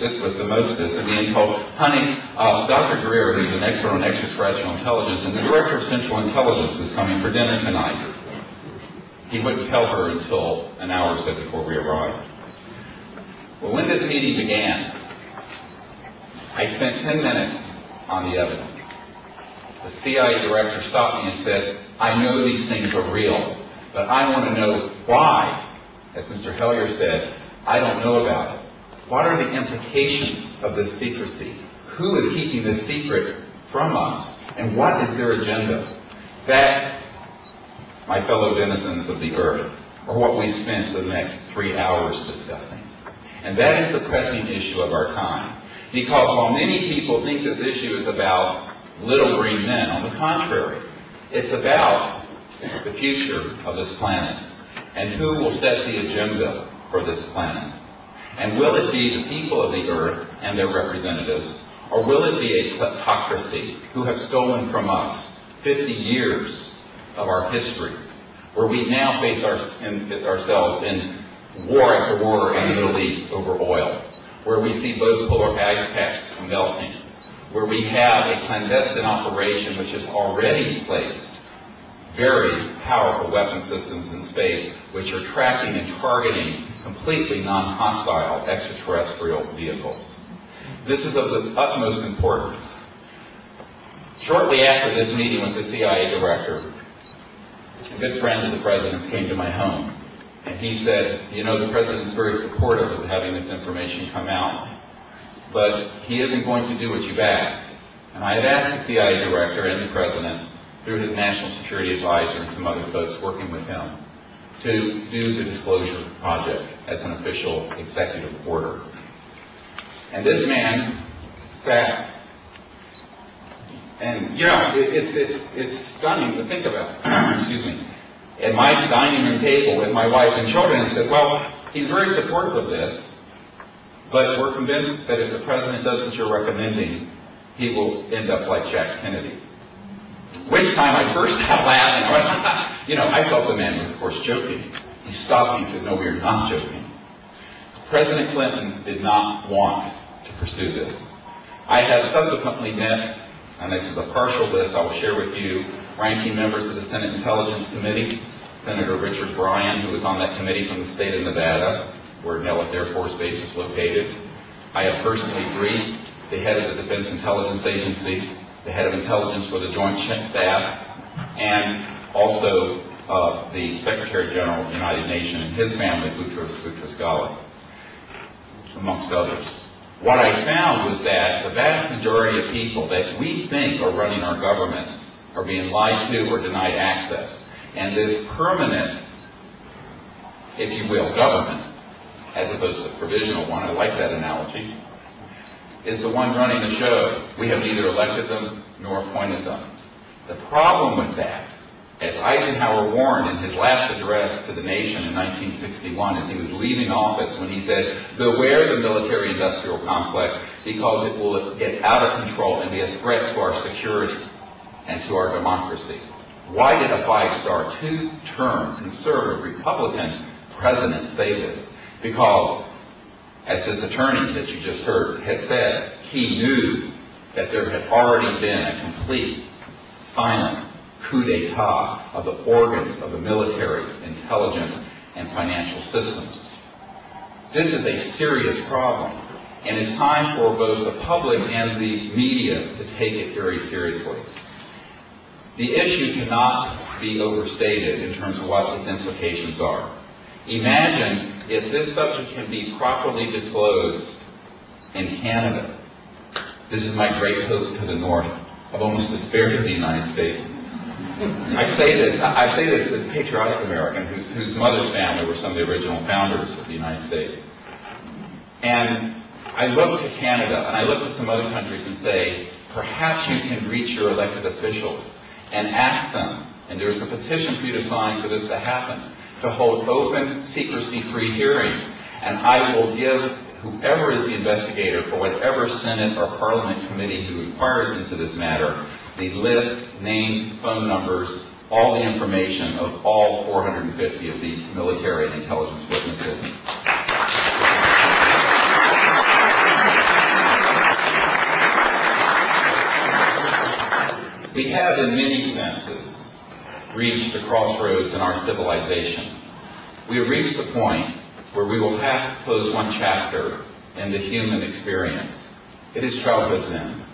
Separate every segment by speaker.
Speaker 1: with the mostest and being told, honey, Dr. Greer, who's an expert on extraterrestrial intelligence and the director of Central Intelligence, is coming for dinner tonight. He wouldn't tell her until an hour or so before we arrived. Well, when this meeting began, I spent 10 minutes on the evidence. The CIA director stopped me and said, I know these things are real, but I want to know why. As Mr. Hellyer said, I don't know about it. What are the implications of this secrecy? Who is keeping this secret from us? And what is their agenda? That, my fellow denizens of the earth, are what we spent the next 3 hours discussing. And that is the pressing issue of our time. Because while many people think this issue is about little green men, on the contrary, it's about the future of this planet and who will set the agenda for this planet. And will it be the people of the earth and their representatives, or will it be a kleptocracy who have stolen from us 50 years of our history, where we now face ourselves in war after war in the Middle East over oil, where we see both polar ice caps melting, where we have a clandestine operation which has already placed very powerful weapon systems in space which are tracking and targeting completely non-hostile extraterrestrial vehicles. This is of the utmost importance. Shortly after this meeting with the CIA director, a good friend of the president's came to my home, and he said, you know, the president's very supportive of having this information come out, but he isn't going to do what you've asked. And I had asked the CIA director and the president, through his national security advisor and some other folks working with him, to do the disclosure project as an official executive order. And this man sat, and you know, it's stunning to think about, excuse me, at my dining room table with my wife and children, and said, well, he's very supportive of this, but we're convinced that if the president does what you're recommending, he will end up like Jack Kennedy. Which time I burst out laughing. You know, I thought the man was, of course, joking. He stopped me and said, no, we are not joking. President Clinton did not want to pursue this. I have subsequently met, and this is a partial list I will share with you, ranking members of the Senate Intelligence Committee, Senator Richard Bryan, who was on that committee from the state of Nevada, where Nellis Air Force Base is located. I have personally briefed the head of the Defense Intelligence Agency, the head of intelligence for the Joint Staff, and also the Secretary General of the United Nations and his family, Boutros Boutros-Ghali, amongst others. What I found was that the vast majority of people that we think are running our governments are being lied to or denied access. And this permanent, if you will, government, as opposed to the provisional one, I like that analogy, is the one running the show. We have neither elected them nor appointed them. The problem with that, as Eisenhower warned in his last address to the nation in 1961 as he was leaving office, when he said, beware the military-industrial complex because it will get out of control and be a threat to our security and to our democracy. Why did a five-star, two-term conservative Republican president say this? Because, as this attorney that you just heard has said, he knew that there had already been a complete, silent coup d'etat of the organs of the military, intelligence, and financial systems. This is a serious problem, and it's time for both the public and the media to take it very seriously. The issue cannot be overstated in terms of what its implications are. Imagine if this subject can be properly disclosed in Canada. This is my great hope to the north. I've almost despaired of the United States. I say this as a patriotic American whose mother's family were some of the original founders of the United States. And I look to Canada and I look to some other countries and say, perhaps you can reach your elected officials and ask them, and there's a petition for you to sign for this to happen, to hold open, secrecy-free hearings. And I will give whoever is the investigator for whatever Senate or Parliament committee who inquires into this matter, the list, name, phone numbers, all the information of all 450 of these military and intelligence witnesses. We have, in many senses, reached a crossroads in our civilization. We have reached the point where we will have to close one chapter in the human experience. It is childhood's end.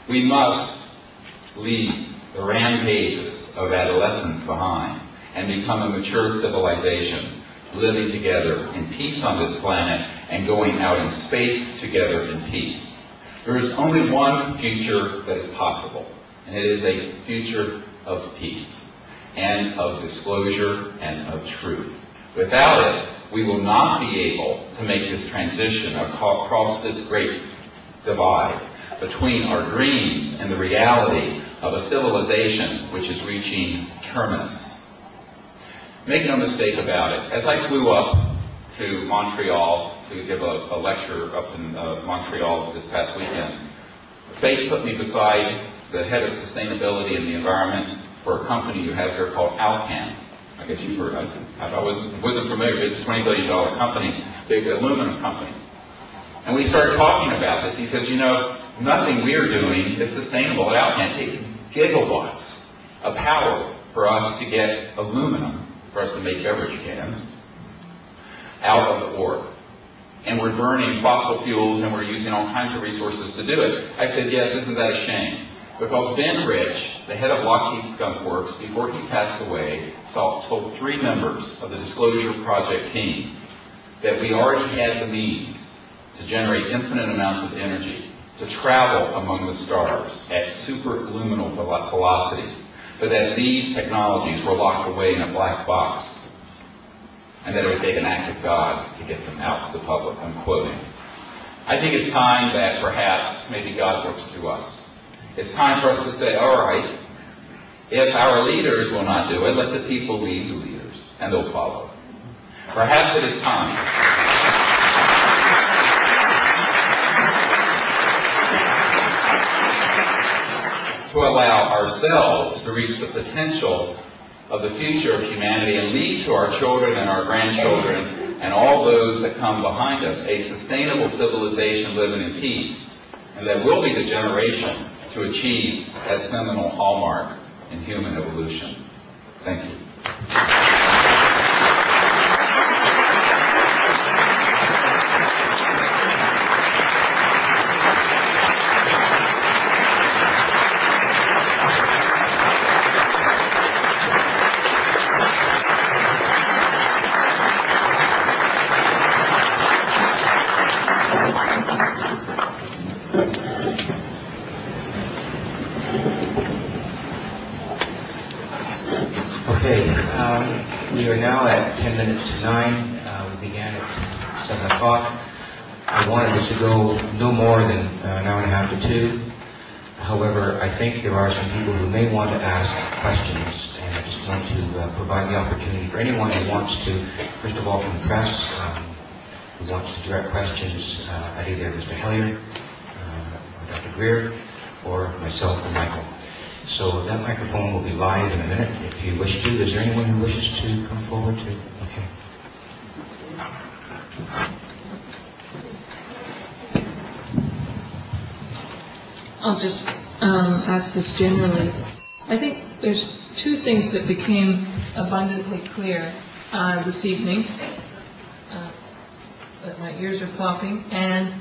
Speaker 1: We must leave the rampages of adolescence behind and become a mature civilization, living together in peace on this planet and going out in space together in peace. There is only one future that is possible, and it is a future of peace and of disclosure and of truth. Without it, we will not be able to make this transition across this great divide between our dreams and the reality of a civilization which is reaching terminus. Make no mistake about it. As I flew up to Montreal to give a lecture up in Montreal this past weekend, fate put me beside the head of sustainability and the environment for a company you have here called Alcan. I guess you've heard of it. I wasn't familiar. It's a $20 billion company, big aluminum company. And we started talking about this. He says, you know, nothing we're doing is sustainable at Alcan. It takes gigawatts of power for us to get aluminum, for us to make beverage cans, out of the ore. And we're burning fossil fuels and we're using all kinds of resources to do it. I said, yes, isn't that a shame? Because Ben Rich, the head of Lockheed Skunk Works, before he passed away, told 3 members of the Disclosure Project team that we already had the means to generate infinite amounts of energy, to travel among the stars at superluminal velocities, but that these technologies were locked away in a black box, and that it would take an act of God to get them out to the public. I'm quoting. I think it's time that perhaps maybe God looks through us. It's time for us to say, all right, if our leaders will not do it, let the people lead the leaders, and they'll follow. Perhaps it is time to allow ourselves to reach the potential of the future of humanity and leave to our children and our grandchildren and all those that come behind us a sustainable civilization living in peace, and that will be the generation to achieve that seminal hallmark in human evolution. Thank you.
Speaker 2: We are now at 10 minutes to 9. We began at 7 o'clock. I wanted this to go no more than an hour and a half to 2. However, I think there are some people who may want to ask questions, and I just want to provide the opportunity for anyone who wants to, first of all from the press, who wants to direct questions at either Mr. Hellyer, or Dr. Greer, or myself or Michael. So that microphone will be live in a minute if you wish to. Is there anyone who wishes to come forward to? Okay.
Speaker 3: I'll just ask this generally. I think there's 2 things that became abundantly clear this evening. But my ears are popping. And